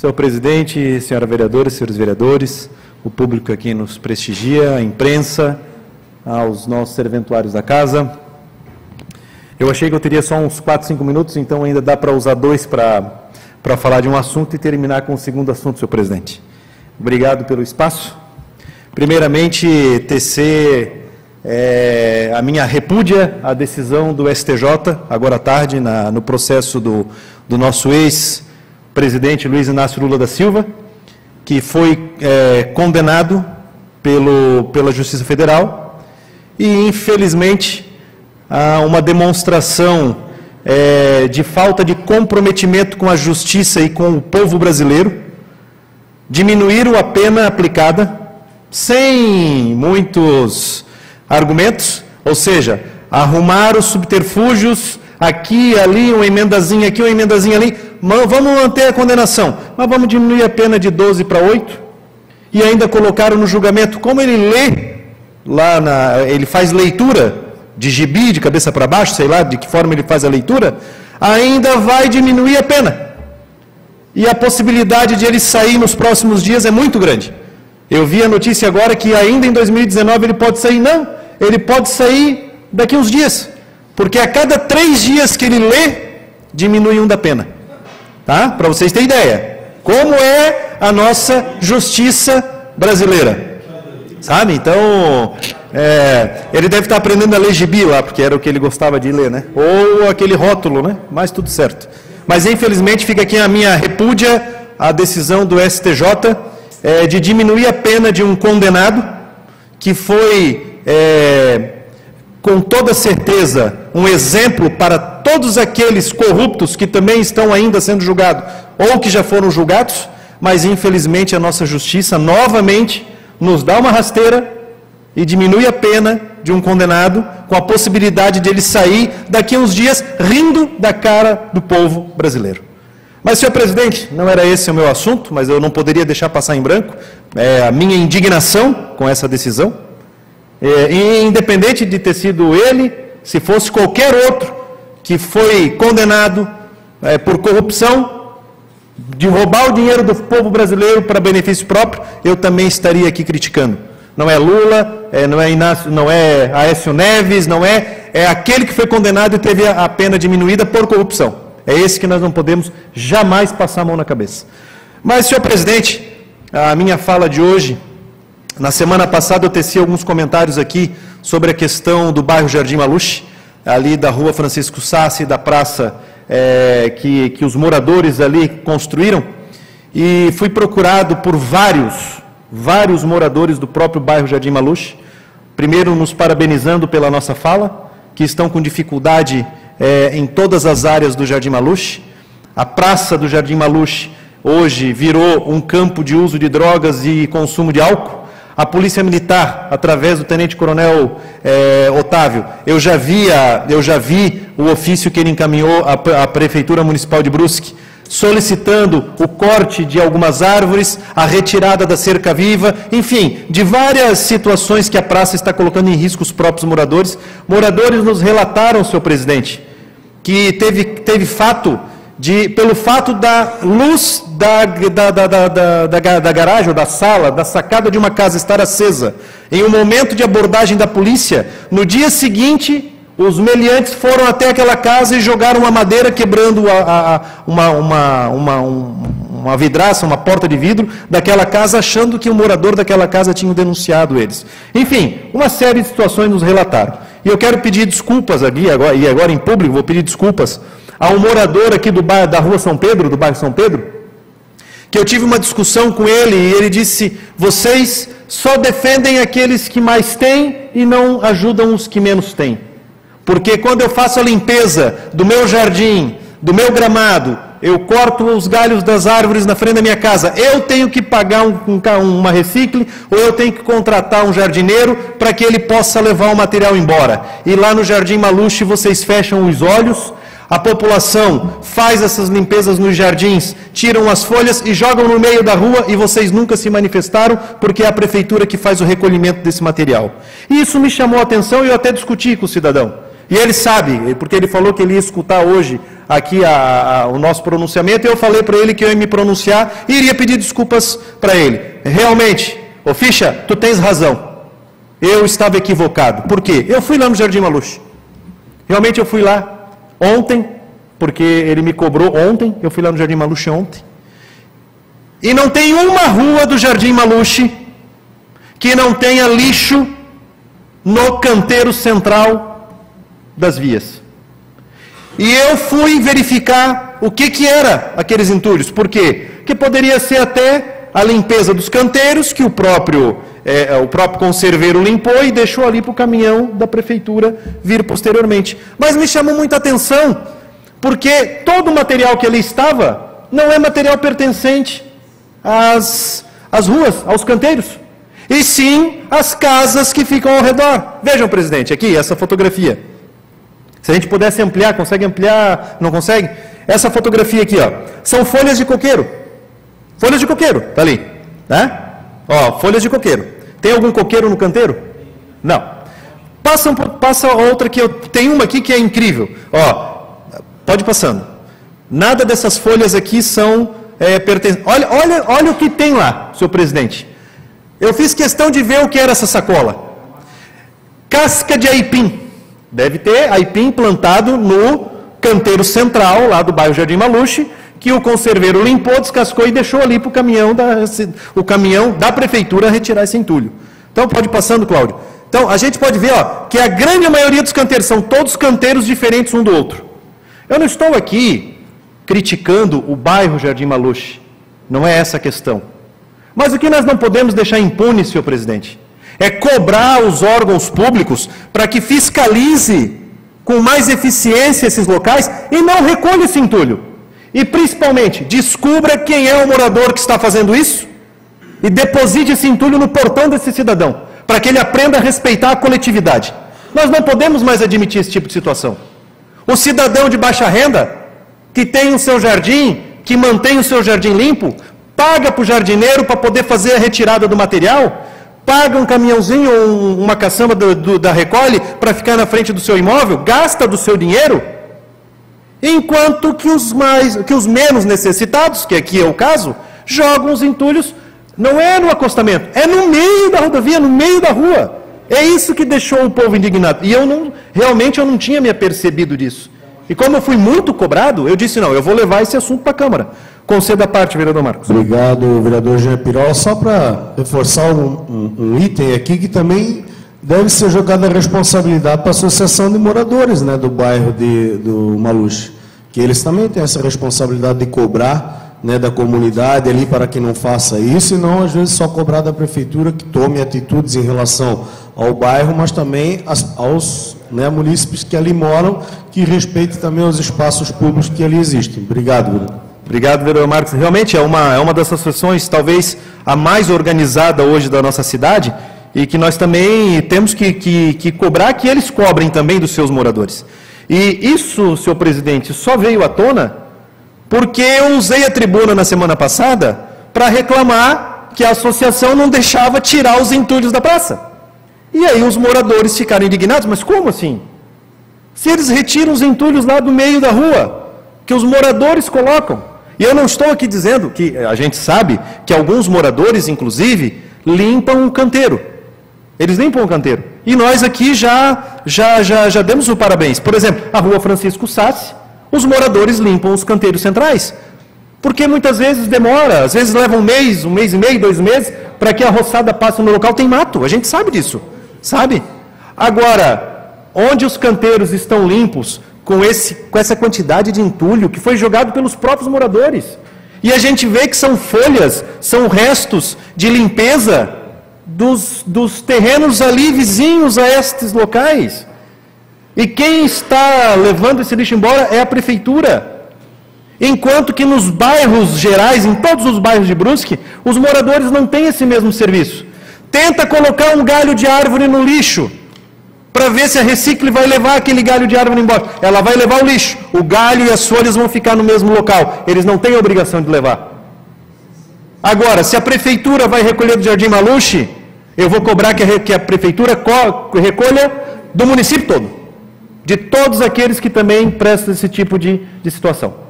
Senhor presidente, senhora vereadora, senhores vereadores, o público que aqui nos prestigia, a imprensa, aos nossos serventuários da casa. Eu achei que eu teria só uns 4, 5 minutos, então ainda dá para usar 2 para falar de um assunto e terminar com o segundo assunto, senhor presidente. Obrigado pelo espaço. Primeiramente, tecer a minha repúdia à decisão do STJ, agora à tarde, no processo do nosso ex-presidente Luiz Inácio Lula da Silva, que foi condenado pela Justiça Federal e, infelizmente, há uma demonstração de falta de comprometimento com a justiça e com o povo brasileiro. Diminuíram a pena aplicada sem muitos argumentos, ou seja, arrumaram os subterfúgios aqui, ali, uma emendazinha aqui, uma emendazinha ali. Vamos manter a condenação, mas vamos diminuir a pena de 12 para 8. E ainda colocaram no julgamento, como ele lê, ele faz leitura de gibi, de cabeça para baixo, sei lá de que forma ele faz a leitura, ainda vai diminuir a pena. E a possibilidade de ele sair nos próximos dias é muito grande. Eu vi a notícia agora que ainda em 2019 ele pode sair. Não, ele pode sair daqui uns dias. Porque a cada 3 dias que ele lê, diminui 1 da pena. Tá? Para vocês terem ideia. Como é a nossa justiça brasileira. Sabe? Então, ele deve estar aprendendo a ler gibi lá, porque era o que ele gostava de ler, né? Ou aquele rótulo, né? Mas tudo certo. Mas, infelizmente, fica aqui a minha repúdia à decisão do STJ de diminuir a pena de um condenado que foi, com toda certeza, um exemplo para todos aqueles corruptos que também estão ainda sendo julgados ou que já foram julgados, mas, infelizmente, a nossa justiça, novamente, nos dá uma rasteira e diminui a pena de um condenado com a possibilidade de ele sair daqui a uns dias rindo da cara do povo brasileiro. Mas, senhor presidente, não era esse o meu assunto, mas eu não poderia deixar passar em branco a minha indignação com essa decisão. Independente de ter sido ele, se fosse qualquer outro que foi condenado por corrupção, de roubar o dinheiro do povo brasileiro para benefício próprio, eu também estaria aqui criticando. Não é Lula, não é Inácio, não é Aécio Neves, é aquele que foi condenado e teve a pena diminuída por corrupção. É esse que nós não podemos jamais passar a mão na cabeça. Mas, senhor presidente, a minha fala de hoje, na semana passada eu teci alguns comentários aqui sobre a questão do bairro Jardim Maluche, ali da rua Francisco Sassi, da praça que os moradores ali construíram, e fui procurado por vários moradores do próprio bairro Jardim Maluche, primeiro nos parabenizando pela nossa fala, que estão com dificuldade em todas as áreas do Jardim Maluche. A praça do Jardim Maluche hoje virou um campo de uso de drogas e consumo de álcool. A Polícia Militar, através do Tenente-Coronel Otávio, eu já vi o ofício que ele encaminhou à Prefeitura Municipal de Brusque, solicitando o corte de algumas árvores, a retirada da cerca viva, enfim, de várias situações que a praça está colocando em risco os próprios moradores. Moradores nos relataram, senhor presidente, que teve pelo fato da luz da garagem, ou da sala, da sacada de uma casa estar acesa, em um momento de abordagem da polícia, no dia seguinte, os meliantes foram até aquela casa e jogaram uma madeira, quebrando uma vidraça, uma porta de vidro daquela casa, achando que o morador daquela casa tinha denunciado eles. Enfim, uma série de situações nos relataram. E eu quero pedir desculpas aqui, e agora em público, vou pedir desculpas a um morador aqui da rua São Pedro, do bairro São Pedro, que eu tive uma discussão com ele e ele disse: vocês só defendem aqueles que mais têm e não ajudam os que menos têm. Porque quando eu faço a limpeza do meu jardim, do meu gramado, eu corto os galhos das árvores na frente da minha casa, eu tenho que pagar uma recicle, ou eu tenho que contratar um jardineiro para que ele possa levar o material embora. E lá no Jardim Maluche vocês fecham os olhos, a população faz essas limpezas nos jardins, tiram as folhas e jogam no meio da rua, e vocês nunca se manifestaram, porque é a prefeitura que faz o recolhimento desse material. E isso me chamou a atenção e eu até discuti com o cidadão. E ele sabe, porque ele falou que ele ia escutar hoje aqui o nosso pronunciamento, eu falei para ele que eu ia me pronunciar e iria pedir desculpas para ele. Realmente, ô Ficha, tu tens razão. Eu estava equivocado. Por quê? Eu fui lá no Jardim Maluche. Realmente eu fui lá ontem, porque ele me cobrou ontem, eu fui lá no Jardim Maluche ontem. E não tem uma rua do Jardim Maluche que não tenha lixo no canteiro central das vias. E eu fui verificar o que era aqueles entulhos. Por quê? Porque poderia ser até a limpeza dos canteiros, que o próprio conserveiro limpou e deixou ali para o caminhão da prefeitura vir posteriormente. Mas me chamou muita atenção, porque todo o material que ali estava não é material pertencente às ruas, aos canteiros, e sim às casas que ficam ao redor. Vejam, presidente, aqui, essa fotografia. Se a gente pudesse ampliar, consegue ampliar? Não consegue? Essa fotografia aqui, ó, são folhas de coqueiro. Folhas de coqueiro, tá ali, né? Ó, folhas de coqueiro. Tem algum coqueiro no canteiro? Não. Passa outra que tem uma aqui que é incrível. Ó, pode ir passando. Nada dessas folhas aqui são pertencentes. Olha o que tem lá, senhor presidente. Eu fiz questão de ver o que era essa sacola. Casca de aipim. Deve ter aipim plantado no canteiro central, lá do bairro Jardim Maluche, que o conserveiro limpou, descascou e deixou ali para o caminhão da prefeitura retirar esse entulho. Então, pode ir passando, Cláudio. Então, a gente pode ver que a grande maioria dos canteiros são todos canteiros diferentes um do outro. Eu não estou aqui criticando o bairro Jardim Maluche. Não é essa a questão. Mas o que nós não podemos deixar impune, senhor presidente, é cobrar os órgãos públicos para que fiscalize com mais eficiência esses locais e não recolha esse entulho. E, principalmente, descubra quem é o morador que está fazendo isso e deposite esse entulho no portão desse cidadão, para que ele aprenda a respeitar a coletividade. Nós não podemos mais admitir esse tipo de situação. O cidadão de baixa renda, que tem o seu jardim, que mantém o seu jardim limpo, paga para o jardineiro para poder fazer a retirada do material, paga um caminhãozinho ou uma caçamba da Recolhe para ficar na frente do seu imóvel, gasta do seu dinheiro, enquanto que os menos necessitados, que aqui é o caso, jogam os entulhos, não é no acostamento, é no meio da rodovia, no meio da rua. É isso que deixou o povo indignado. E realmente eu não tinha me apercebido disso. E como eu fui muito cobrado, eu disse, não, eu vou levar esse assunto para a Câmara. Conceda a parte, vereador Marcos. Obrigado, vereador Jean Pirol. Só para reforçar um item aqui que também deve ser jogada a responsabilidade para a Associação de Moradores, né, do bairro do Maluche, que eles também têm essa responsabilidade de cobrar, né, da comunidade ali para que não faça isso, e não às vezes só cobrar da prefeitura que tome atitudes em relação ao bairro, mas também aos munícipes que ali moram, que respeitem também os espaços públicos que ali existem. Obrigado, vereador. Obrigado, vereador Marcos. Realmente é uma das associações, talvez a mais organizada hoje da nossa cidade, e que nós também temos que cobrar que eles cobrem também dos seus moradores. E isso, senhor presidente, só veio à tona porque eu usei a tribuna na semana passada para reclamar que a associação não deixava tirar os entulhos da praça. E aí os moradores ficaram indignados, mas como assim? Se eles retiram os entulhos lá do meio da rua, que os moradores colocam. E eu não estou aqui dizendo que a gente sabe que alguns moradores, inclusive, limpam o canteiro. Eles limpam o canteiro. E nós aqui já demos o parabéns. Por exemplo, a rua Francisco Sassi, os moradores limpam os canteiros centrais. Porque muitas vezes demora, às vezes leva um mês e meio, 2 meses, para que a roçada passe no local. Tem mato, a gente sabe disso. Sabe? Agora, onde os canteiros estão limpos, com essa quantidade de entulho que foi jogado pelos próprios moradores. E a gente vê que são folhas, são restos de limpeza dos terrenos ali vizinhos a estes locais. E quem está levando esse lixo embora é a prefeitura. Enquanto que nos bairros gerais, em todos os bairros de Brusque, os moradores não têm esse mesmo serviço. Tenta colocar um galho de árvore no lixo, para ver se a Recicle vai levar aquele galho de árvore embora. Ela vai levar o lixo, o galho e as folhas vão ficar no mesmo local. Eles não têm a obrigação de levar. Agora, se a prefeitura vai recolher do Jardim Maluche, eu vou cobrar que a prefeitura recolha do município todo. de todos aqueles que também prestam esse tipo de situação.